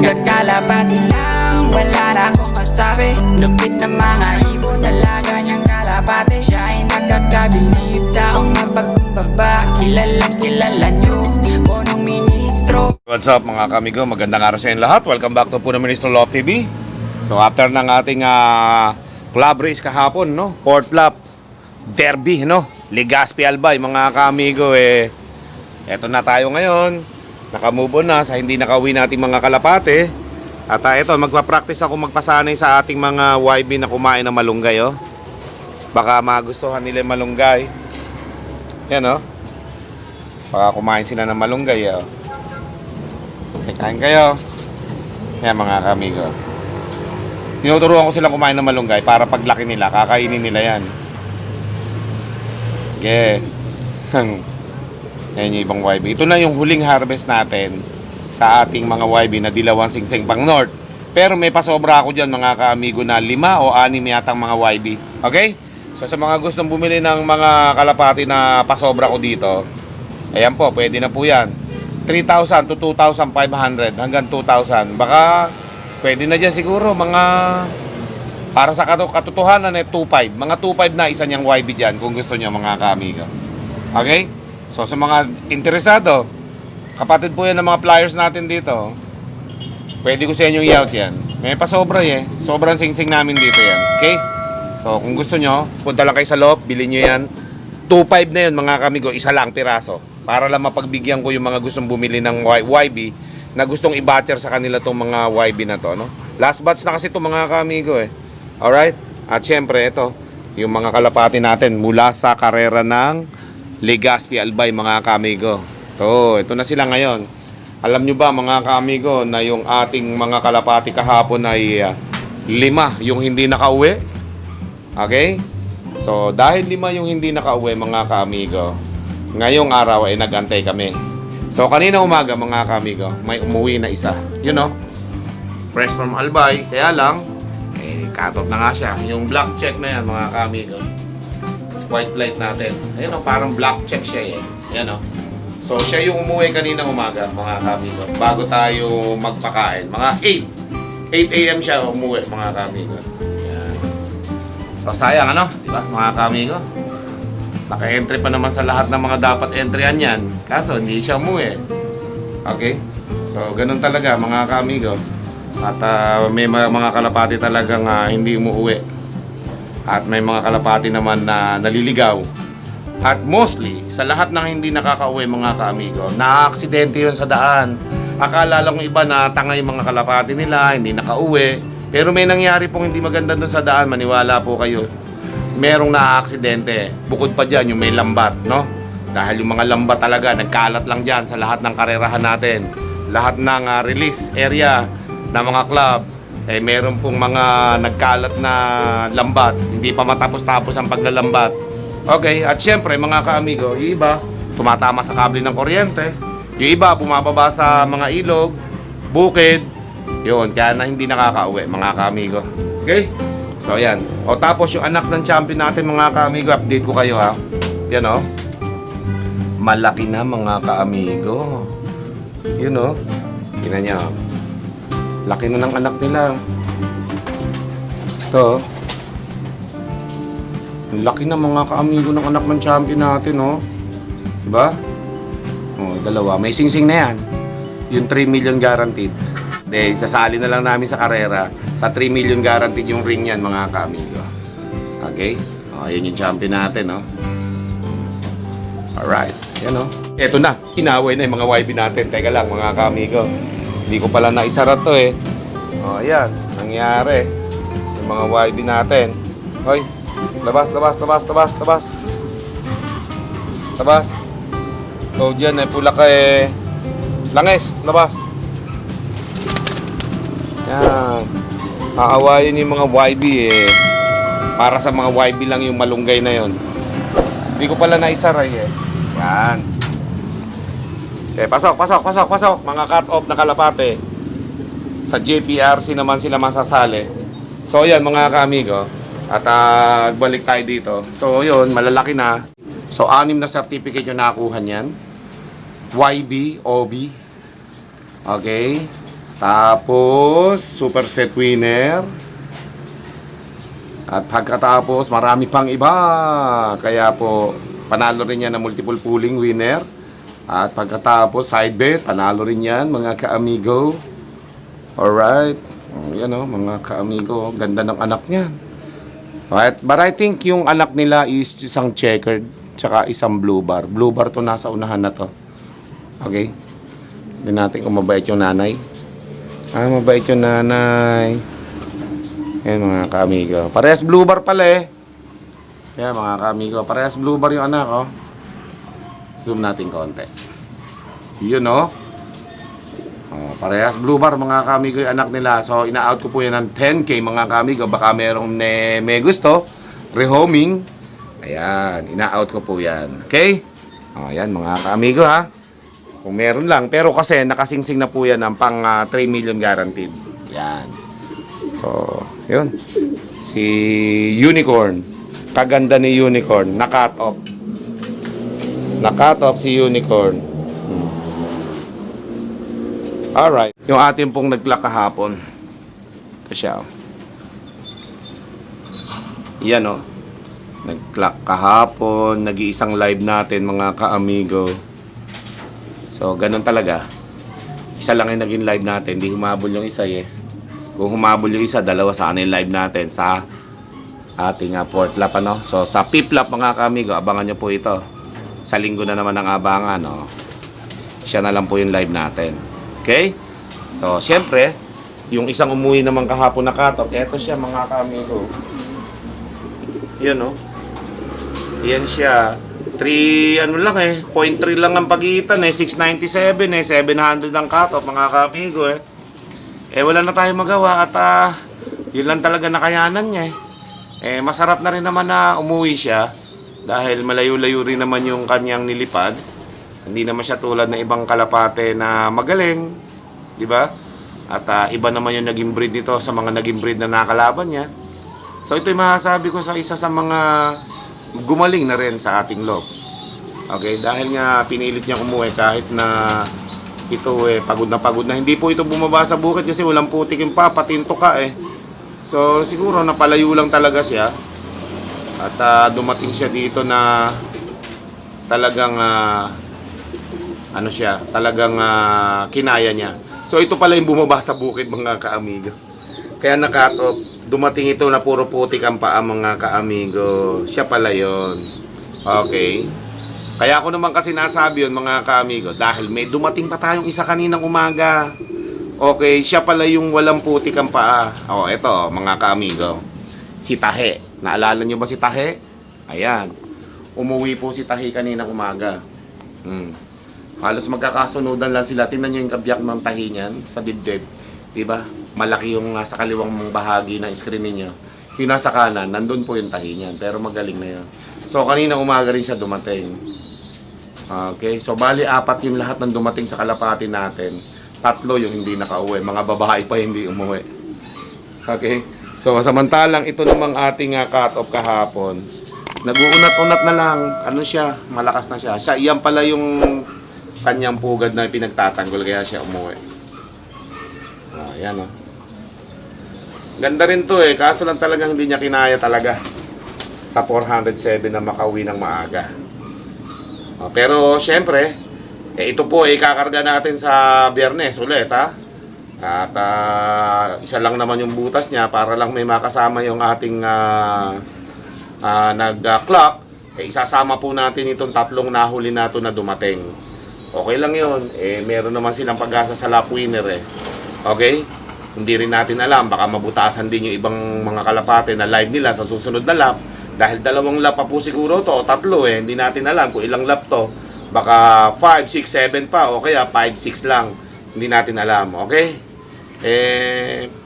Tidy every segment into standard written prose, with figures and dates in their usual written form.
Kakalapati lang, wala na akong masabi. Lupit na mga ibon, dalaga niyang kalapati. Siya ay nakakabilib, taong mapagkumbaba. Kilala niyo, punong ministro. What's up mga kamigo, magandang araw sa inyo lahat. Welcome back to Puno Ministro Love TV. So after ng ating club race kahapon, no? Fourth lap derby, no? Legazpi Albay mga kamigo, eto na tayo ngayon. Nakamove on na sa hindi nakauwi nating mga kalapate. At eto, magpa-practice ako magpasanay sa ating mga YB na kumain ng malunggay, oh. Baka magustuhan nila yung malunggay. Yan, oh. Baka kumain sila ng malunggay, oh. Kain kayo. Yan mga kamigo. Tinuturuan ko silang kumain ng malunggay para paglaki nila, kakainin nila yan. Okay. Yan yung ibang YB. Ito na yung huling harvest natin sa ating mga YB na dilawang singsing pang north. Pero may pasobra ako dyan mga kaamigo na 5 o 6 yatang mga YB. Okay? So sa mga gustong bumili ng mga kalapati na pasobra ko dito, ayan po, pwede na po yan. 3,000 to 2,500 hanggang 2,000. Baka pwede na dyan siguro mga para sa katotohanan 2,500. Mga 2,500 na isa niyang YB dyan kung gusto niyo mga kaamigo. Okay? So sa mga interesado, kapatid po yan ng mga flyers natin dito. Pwede ko sa inyo i-out yan. May pasobra sobrang singsing namin dito yan. Okay? So kung gusto nyo, punta lang kayo sa loob, bilhin nyo yan. 2,500 na yun mga kamigo, isa lang piraso. Para lang mapagbigyan ko yung mga gustong bumili ng YB na gustong i-batcher sa kanila tong mga YB na to, no? Last batch na kasi to mga kamigo Alright? At syempre ito, yung mga kalapati natin mula sa karera ng Legazpi Albay mga kamigo. Ito na sila ngayon. Alam nyo ba mga kamigo na yung ating mga kalapati kahapon ay 5 yung hindi nakauwi? Okay? So dahil 5 yung hindi nakauwi mga kamigo, ngayong araw ay nagantay kami. So kanina umaga mga kamigo, may umuwi na isa. You know? Fresh from Albay. Kaya lang, cut off na nga siya. Yung black check na yan mga kamigo. White flight natin. Ayun o, parang black check siya Ayan o. So, siya yung umuwi kaninang umaga, mga kamigo. Bago tayo magpakain. Mga 8 a.m. siya umuwi, mga kamigo. Ayan. So, sayang ano? Diba, mga kamigo? Naka-entry pa naman sa lahat ng mga dapat entryhan yan. Kaso, hindi siya umuwi. Okay? So, ganun talaga, mga kamigo. At may mga kalapati talagang hindi umuwi. At may mga kalapati naman na naliligaw. At mostly, sa lahat ng hindi nakakauwi mga kaamigo, na-aksidente yun sa daan. Akala lang iba na tanga yung mga kalapati nila, hindi nakauwi. Pero may nangyari pong hindi maganda doon sa daan, maniwala po kayo. Merong na-aksidente. Bukod pa dyan, yung may lambat, no? Dahil yung mga lambat talaga, nagkalat lang dyan sa lahat ng karerahan natin. Lahat ng release area ng mga club. Meron pong mga nagkalat na lambat. Hindi pa matapos-tapos ang paglalambat. Okay, at syempre mga kaamigo, yung iba tumatama sa kable ng kuryente. Yung iba bumababa sa mga ilog, bukid. Yun, kaya na hindi nakakauwi mga kaamigo. Okay? So yan. O tapos yung anak ng champion natin mga kaamigo, update ko kayo ha. Yan o. Malaki na mga kaamigo. Yun o. Tingnan nyo. Laki na ng anak nila. Ito. Laki na mga kaamigo ng anak ng champion natin, oh. Diba? Oh, dalawa. May singsing na yan. Yung 3 million guaranteed. De, sasali na lang namin sa karera. Sa 3 million guaranteed yung ring yan, mga kaamigo. Okay? Oh, yan yung champion natin, oh. Alright. Yan, oh. Eto na. Inaway na yung mga YB natin. Teka lang, mga kaamigo. Hindi ko pala naisara to O, ayan. Nangyari. Yung mga YB natin. Hoy. Labas. Labas. So, dyan pula ka Langis. Labas. Yan. Aawayin yung mga YB Para sa mga YB lang yung malunggay na yon. Hindi ko pala naisara Yan. Pasok. Mga cut-off na kalapate. Sa JPRC naman sila masasali. So, yan mga kaamigo. At balik tayo dito. So, yun, malalaki na. So, 6 na certificate yung nakuha niyan. YB, OB. Okay. Tapos, super set winner. At pagkatapos, marami pang iba. Kaya po, panalo rin yan ng multiple pooling winner. At pagkatapos, side bet, panalo rin yan, mga ka-amigo. Alright. Yan o, mga ka-amigo. Ganda ng anak niyan. Right? But I think yung anak nila is isang checkered, tsaka isang blue bar. Blue bar to nasa unahan na to. Okay? Hindi natin kung mabait yung nanay. Mabait yung nanay. Yan mga ka-amigo. Parehas blue bar pala eh. Yan mga ka-amigo. Parehas blue bar yung anak oh. Zoom natin konti. Yun oh. Parehas blue bar mga ka-amigo yung anak nila. So ina-out ko po yan ng 10k mga ka-amigo. Baka merong may gusto. Rehoming. Ayan. Ina-out ko po yan. Okay? Ayan mga ka-amigo ha. Kung meron lang. Pero kasi nakasingsing na po yan ng pang 3 million guaranteed. Yan. So, yun. Si Unicorn. Kaganda ni Unicorn. Na-cut off. Na-cut off si Unicorn. Alright. Yung ating pong nag-clock kahapon. Ito siya. Yan o. Nag-clock kahapon. Nag-iisang live natin mga ka-amigo. So, ganun talaga. Isa lang yung naging live natin. Hindi humabol yung isa eh. Kung humabol yung isa, dalawa sa yung live natin sa ating fourth lap. Ano? So, sa fifth lap mga ka-amigo, abangan nyo po ito. Sa linggo na naman ang abangan. No? Siya na lang po yung live natin. Okay? So, syempre, yung isang umuwi naman kahapon na cut-off, eto siya mga ka-amigo. Yan no? Yan siya. 3 ano lang eh, 0.3 lang ang pagitan eh, 697 eh, 700 ang cut-off mga ka-amigo eh. Wala na tayong magawa at yun lang talaga nakayanan niya eh. Masarap na rin naman na umuwi siya dahil malayo-layo rin naman yung kanyang nilipad. Hindi naman siya tulad ng ibang kalapate na magaling, di ba? At iba naman yung naging breed nito sa mga naging breed na nakalaban niya. So ito yung masasabi ko sa isa sa mga gumaling na rin sa ating loob. Okay, dahil nga pinilit niya umuwi kahit na ito pagod na. Hindi po ito bumaba sa bukid kasi walang putik yung patinto ka eh. So siguro napalayo lang talaga siya. At dumating siya dito na talagang ano siya, talagang kinaya niya. So ito pala yung bumaba sa bukid mga ka-amigo. Kaya na-cut off. Dumating ito na puro putik ang paa mga ka-amigo. Siya pala yon. Okay. Kaya ako naman kasi nasabi yun mga ka-amigo dahil may dumating pa tayong isa kaninang umaga. Okay, siya pala yung walang putik ang paa. Eto mga ka-amigo. Si Tahe. Naalala nyo ba si Tahe? Ayan. Umuwi po si Tahe kaninang umaga. Halos magkakasunodan lang sila. Tingnan nyo yung kabyak ng Tahe niyan sa dibdib. Diba? Malaki yung sa kaliwang bahagi ng screen ninyo. Yung nasa kanan, nandun po yung Tahe niyan. Pero magaling na yun. So, kanina umaga rin siya dumating. Okay? So, bali, 4 yung lahat ng dumating sa kalapati natin. 3 yung hindi nakauwi. Mga babae pa hindi umuwi. Okay? So, samantalang ito namang ating cut-off kahapon. Nag-uunat-unat na lang. Ano siya? Malakas na siya. Iyan pala yung kanyang pugad na pinagtatanggol. Kaya siya umuwi. Ayan o. Ganda rin to eh. Kaso lang talagang hindi niya kinaya talaga sa 407 na makauwi ng maaga. Pero syempre, ito po kakarga natin sa Biyernes ulit ha. At isa lang naman yung butas niya para lang may makasama yung ating nag-clock. Isasama po natin itong 3 nahuli nato na dumating. Okay lang yun. Meron naman silang pag-asa sa lap winner eh. Okay? Hindi rin natin alam. Baka mabutasan din yung ibang mga kalapate na live nila sa susunod na lap. Dahil 2 lap pa po siguro to, o 3 Hindi natin alam kung ilang lap to. Baka 5, 6, 7 pa o kaya 5, 6 lang. Hindi natin alam. Okay?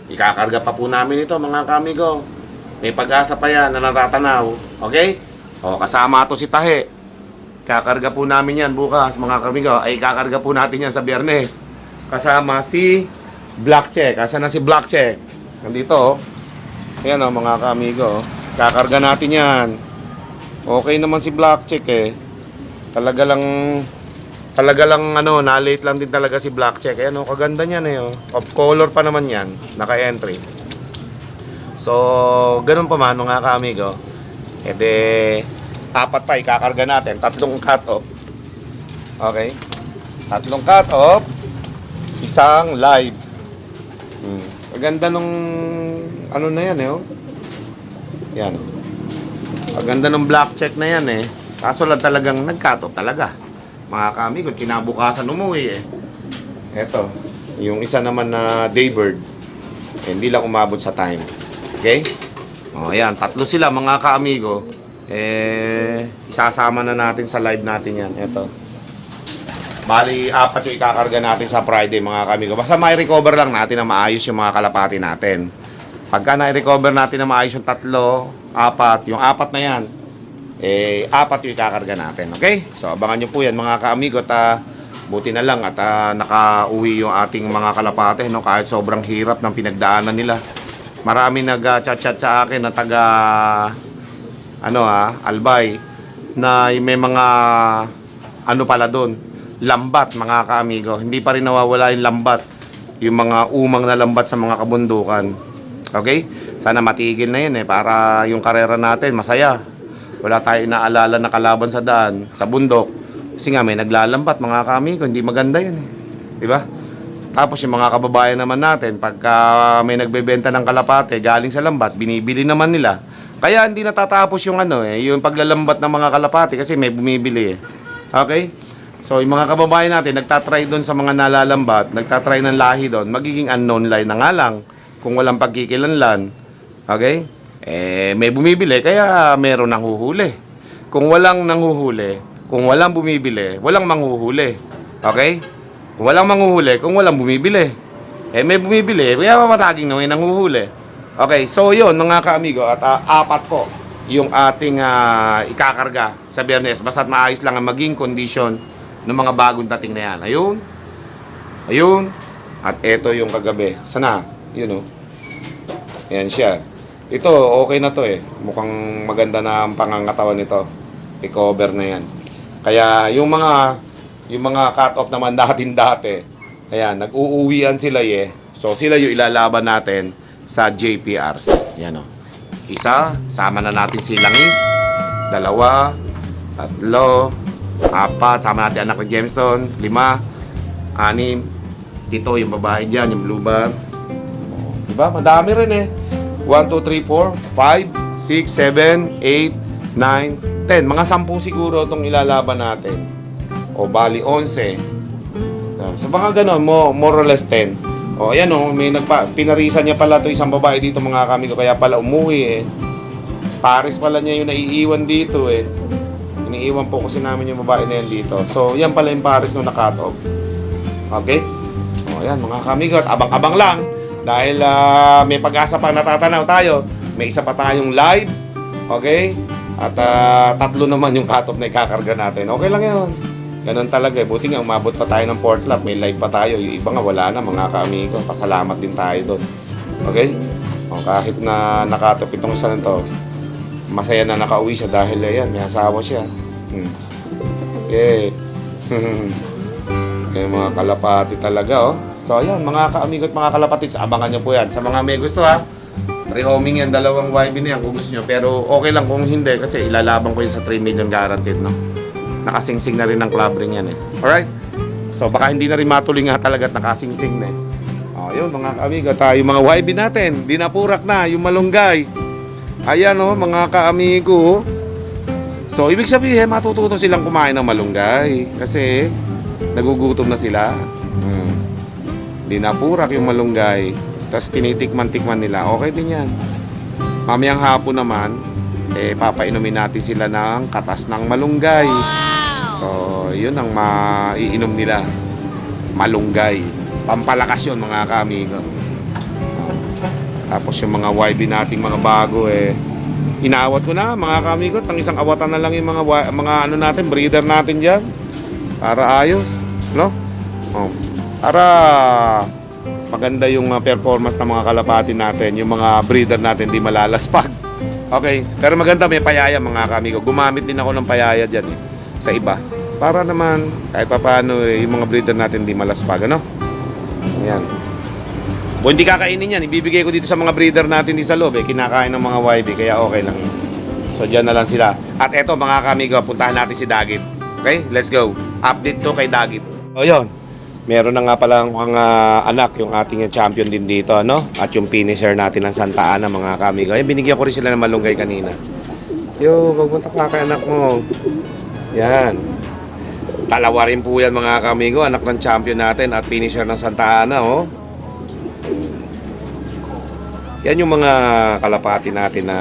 Ikakarga pa po namin ito mga kamigo. May pag-asa pa yan na natatanaw. Okay? Kasama to si Tahe. Kakarga po namin yan bukas mga kamigo. Kakarga po natin yan sa Biyernes. Kasama si Black Check. Asan na si Black Check? Nandito Ayan mga kamigo. Kakarga natin yan. Okay naman si Black Check eh. Talaga talaga lang na-late lang din talaga si Black Check. Ayan, kaganda niyan eh. Of color pa naman yan, naka-entry. So, ganun pa man mga ka-amigo. E de, apat pa ikakarga natin, 3 cut-off. Okay? 3 cut-off, isang live. Maganda nung na yan eh. Yan. Maganda nung Black Check na yan eh. Kaso lang talagang nag-cut-off talaga. Mga kami, kung kinabukasan umuwi eh. Eto, yung isa naman na Daybird, hindi lang umabot sa time. Okay? O, ayan, 3 sila mga ka-amigo. Isasama na natin sa live natin yan. Eto. Bali, 4 yung ikakarga natin sa Friday mga ka-amigo. Basta may recover lang natin na maayos yung mga kalapati natin. Pagka na-recover natin na maayos yung 3, 4, yung 4 na yan, 4 yung ikakarga natin, okay? So, abangan nyo po yan mga ka-amigo at buti na lang at nakauwi yung ating mga kalapate, no? Kahit sobrang hirap ng pinagdaanan nila. Marami nag-chat-chat sa akin na taga Albay na may mga pala doon, lambat mga ka-amigo. Hindi pa rin nawawala yung lambat, yung mga umang na lambat sa mga kabundukan. Okay? Sana matigil na yun para yung karera natin masaya. Wala tayong naalala na kalaban sa daan, sa bundok. Kasi nga may naglalambat mga kami, hindi maganda yun eh. Diba? Tapos yung mga kababayan naman natin, pagka may nagbebenta ng kalapate, galing sa lambat, binibili naman nila. Kaya hindi natatapos yung yung paglalambat ng mga kalapate kasi may bumibili eh. Okay? So yung mga kababayan natin, nagtatry doon sa mga nalalambat, nagtatry ng lahi doon, magiging unknown line na nga lang kung walang pagkikilanlan. Okay? May bumibili, kaya meron nang huhuli. Kung walang nanghuhuli, kung walang bumibili, walang manghuhuli. Okay? Kung walang manghuhuli, kung walang bumibili. May bumibili, kaya maraming may nanghuhuli. Okay, so yun mga ka-amigo, at 4 po yung ating ikakarga sa Biyernes. Basta't maayos lang ang maging kondisyon ng mga bagong dating na yan. Ayun. Ayun. At eto yung kagabi. Sana? Yun Ayan siya. Ito, okay na to eh. Mukhang maganda na ang pangangatawan nito. I-cover na yan. Kaya yung mga cut-off naman natin dati, ayan, nag-uuwian sila eh. So sila yung ilalaban natin sa JPRC. Yan Isa, sama na natin si Langis. 2, 3, 4, sama natin anak ni Gemstone. 5, 6. Ito yung babae dyan, yung blue bar. Diba? Madami rin eh. 1, 2, 3, 4, 5, 6, 7, 8, 9, 10. Mga 10 siguro itong ilalaban natin. O bali 11. So baka ganon, more or less 10. O ayan may pinarisan niya pala ito isang babae dito mga kami ko. Kaya pala umuwi eh. Paris pala niya yung naiiwan dito eh. Iniiwan po kasi namin yung babae na yan dito. So yan pala yung Paris nung nakatob. Okay? O ayan mga kami ko. At abang-abang lang. Dahil may pag-asa pa natatanaw tayo. May isa pa tayong live. Okay? At 3 naman yung cut-off na ikakarga natin. Okay lang yun. Ganun talaga eh. Buti nga umabot pa tayo ng 4th lap. May live pa tayo. Yung iba nga wala na mga ka-amigo. Pasalamat din tayo doon. Okay? O, kahit na nakatop itong isa na to, masaya na nakauwi siya dahil ayan, may asawa siya. Okay. Kaya mga kalapati talaga So ayan, mga ka-amigo at mga kalapatid, abangan nyo po yan. Sa mga may gusto rehoming yan, 2 YB na yan kung gusto nyo. Pero okay lang kung hindi kasi ilalaban ko yun sa 3 million guaranteed Nakasingsing na rin ng club ring yan eh. Alright? So baka hindi na rin matuloy nga talaga at nakasingsing na eh. Yun mga ka-amigo, yung mga YB natin, dinapurak na, yung malunggay. Ayan mga ka-amigo. So ibig sabihin, matututo silang kumain ng malunggay. Kasi nagugutom na sila. Dinapurak yung malunggay. Tapos tinitikman-tikman nila. Okay din yan. Mamayang hapon naman, papainumin natin sila ng katas ng malunggay. So, yun ang maiinom nila. Malunggay. Pampalakas yun mga ka-amigo. Tapos yung mga YB nating mga bago inaawat ko na mga ka-amigo. Tang isang awatan na lang yung mga natin, breeder natin dyan. Para ayos. Para maganda yung performance ng mga kalapati natin, yung mga breeder natin di malalaspag. Okay, pero maganda may payaya mga kamigo. Gumamit din ako ng payaya dyan sa iba. Para naman, kahit papaano, yung mga breeder natin di malaspag, ano? Ayan. Kung hindi kakainin yan, ibibigay ko dito sa mga breeder natin di sa loob, kinakain ng mga YB, kaya okay lang. So, dyan na lang sila. At eto, mga kamigo, puntahan natin si Dagit. Okay, let's go. Update to kay Dagit. O, yun. Meron na nga palang mga anak, yung ating champion din dito, ano? At yung finisher natin ng Santa Ana, mga kamigo. Ay, binigyan ko rin sila ng malunggay kanina. Yo, magpunta pa kay anak mo. Yan. Dalawa rin po yan, mga kamigo. Anak ng champion natin at finisher ng Santa Ana, oh. Yan yung mga kalapati natin na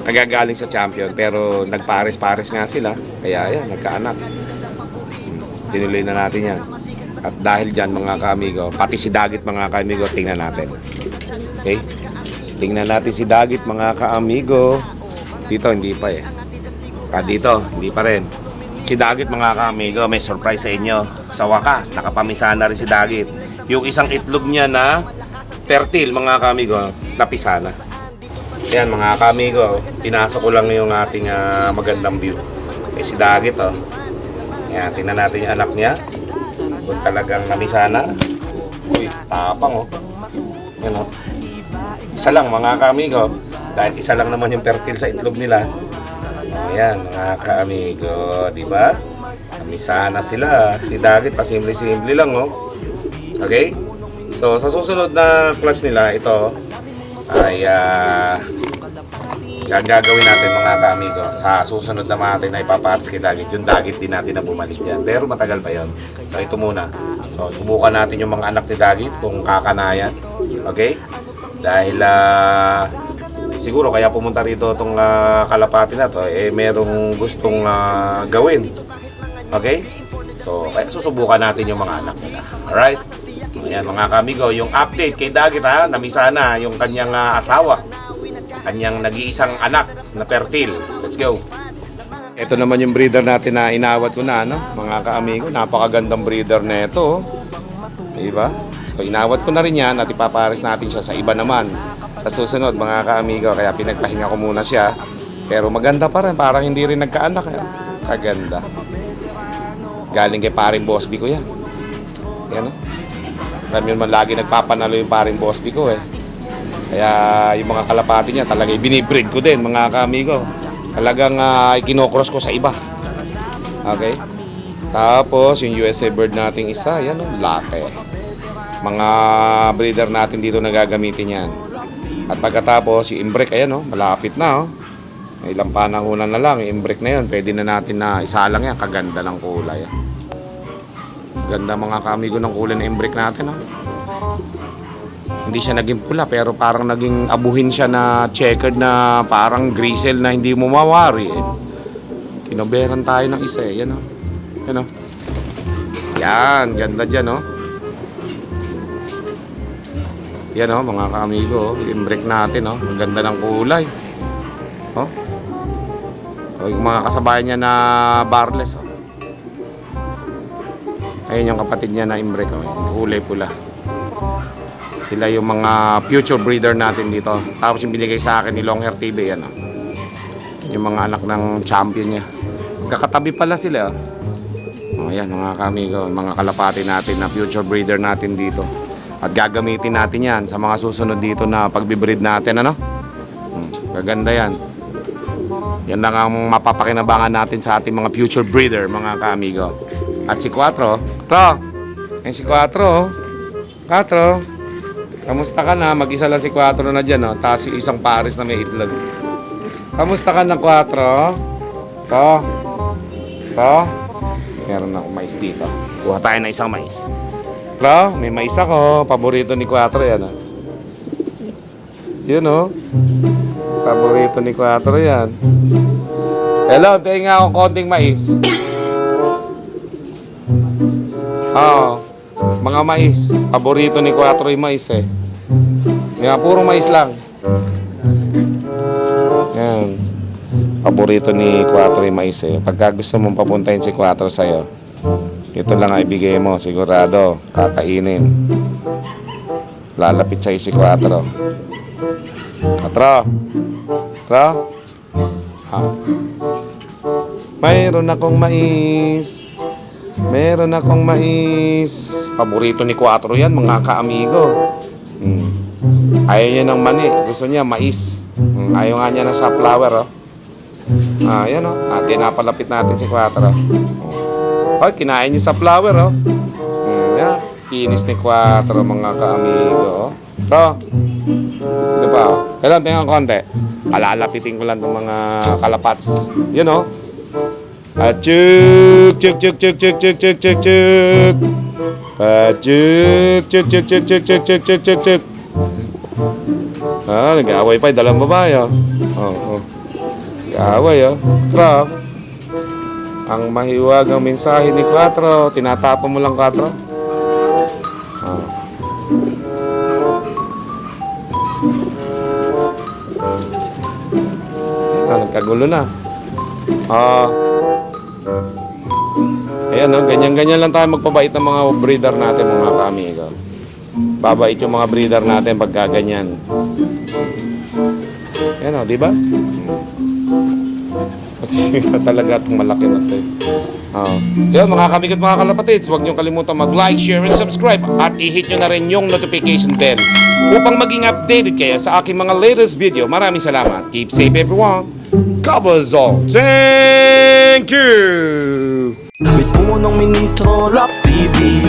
kagagaling sa champion. Pero nagpares-pares nga sila. Kaya yan, nagkaanak. Tinuloy na natin yan. At dahil dyan, mga kamigo, pati si Dagit, mga kamigo, tingnan natin. Okay? Tingnan natin si Dagit, mga kaamigo. Dito, hindi pa eh. Dito, hindi pa rin. Si Dagit, mga kaamigo, may surprise sa inyo. Sa wakas, nakapamisa na rin si Dagit. Yung isang itlog niya na fertile, mga kaamigo, napisa na. Yan, mga kaamigo, pinasok ko lang yung ating magandang view. Si Dagit, oh. Yan, tingnan natin yung anak niya. Kung talagang namisa na. Uy, tapang, oh. Yan, oh. Isa lang, mga kaamigo. Dahil isa lang naman yung fertile sa itlog nila. Ayan, mga kaamigo, di ba? Namisa na sila. Si Dagit, pasimple-simple lang, oh. Okay? So, sa susunod na class nila, ito ay yan gagawin natin, mga kaamigo. Sa susunod na natin ay papatas kay Dagit. Yung Dagit din natin na bumalik dyan. Pero matagal pa yon. So, ito muna. So, subukan natin yung mga anak ni Dagit kung kakanayan. Okay? Dahil siguro kaya pumunta rito itong kalapati na to, merong gustong gawin. Okay? So, kaya susubukan natin yung mga anak nila. Alright? Ayan, mga kamigo, yung update kay Dagit, namisa na yung kanyang asawa. Kanyang nag-iisang anak na fertile. Let's go. Ito naman yung breeder natin na inawat ko na, no? Mga kaamigo, napakagandang breeder na ito. Diba? So, inawat ko na rin yan at ipapares natin siya sa iba naman. Sa susunod, mga kaamigo, kaya pinagpahinga ko muna siya. Pero maganda pa rin, parang hindi rin nagkaanak. Kaganda. Galing kay paring Bosby ko yan. Yan, no? Kami naman lagi nagpapanalo yung paring Bosby ko, eh. Kaya yung mga kalapati niya talaga binibreed ko din, mga kaamigo. Talagang ikinocross ko sa iba. Okay? Tapos yung USA bird nating isa, yan, oh, laki. Mga breeder natin dito nagagamitin yan. At pagkatapos yung imbrek, ayan, oh, malapit na, oh. May ilang panahunan na lang, yung imbrek na yun, pwede na natin na isalang yan. Kaganda ng kulay, ah. Ganda, mga kaamigo, ng kulay na imbrek natin, oh. Hindi siya naging pula, pero parang naging abuhin siya na checkered na parang grisel na hindi mo mawari, eh. Kinoberan tayo ng isa, eh. Yan, oh. Yan, oh. Yan, ganda dyan, oh. Yan, oh, mga kaamigo, oh. Yung break natin, oh. Ang ganda ng kulay. Oh. O, yung mga kasabayan niya na barless, oh. Ayun yung kapatid niya na imbrek, oh. Kulay pula. Sila yung mga future breeder natin dito. Tapos yung binigay sa akin ni Longhair TV, yan, oh. Yung mga anak ng champion niya. Kakatabi pala sila, oh. Ayan, mga kamigo, mga kalapati natin na future breeder natin dito. At gagamitin natin yan sa mga susunod dito na pagbibreed natin, ano? Gaganda yan. Yan lang ang mapapakinabangan natin sa ating mga future breeder, mga kamigo. At si Quattro, yan si Quattro, Quattro, kamusta ka na? Mag-isa lang si Quattro na dyan, oh. Tapos yung isang pares na may itlog. Kamusta ka na, Quattro? To? Meron akong mais dito. Kuha tayo na isang mais. May mais ako. Paborito ni Quattro yan, oh. Yun, oh. Paborito ni Quattro yan. Hello, tayo nga akong konting mais. Mga mais. Paborito ni Quattro yung mais, eh. Nga, puro mais lang. Yan. Paborito ni Quattro yung mais, eh. Pagka gusto mong papuntahin si Quattro sa'yo, ito lang ay ibigay mo, sigurado. Kakainin. Lalapit sa'yo si Quattro. Quattro? Mayroon akong mais. Meron akong mais. Paborito ni Quattro yan, mga ka-amigo. Ayaw niya ng mani. Gusto niya mais. Ayaw nga niya ng sunflower, oh. Yan, oh. Napalapit natin si Quattro. Oh, kinain niya sa flower, oh. Yan. Kinis ni Quattro, mga ka-amigo, oh. Bro. Ito pa, oh. Kailan, tingnan konti. Palalapitin ko lang itong mga kalapats. Yun, oh. Chuk, chuk, chuk, chuk, chuk, chuk, chuk, chuk, chuk. Chuk, chuk, chuk, chuk, chuk, chuk, chuk, chuk, chuk, chuk. Nag-aaway pa yung dalawang babae, oh. Nag-aaway, oh. Trap. Ang mahiwag ang mensahe ni Quattro. Tinatapon mo lang, Quattro. Nagkagulo na. Ayan, no? Ganyan-ganyan lang tayo magpabait ng mga breeder natin, mga ka-amigo. Babait yung mga breeder natin pagka ganyan. Ayan, no? Diba? Kasi talaga itong malaki na ito. Yan, mga kamigot, mga kalapatids, huwag niyong kalimutan mag-like, share, and subscribe. At i-hit nyo na rin yung notification bell upang maging updated kayo sa aking mga latest video. Maraming salamat. Keep safe, everyone. Kabazol. Thank you! May punong ministro, Rap TV.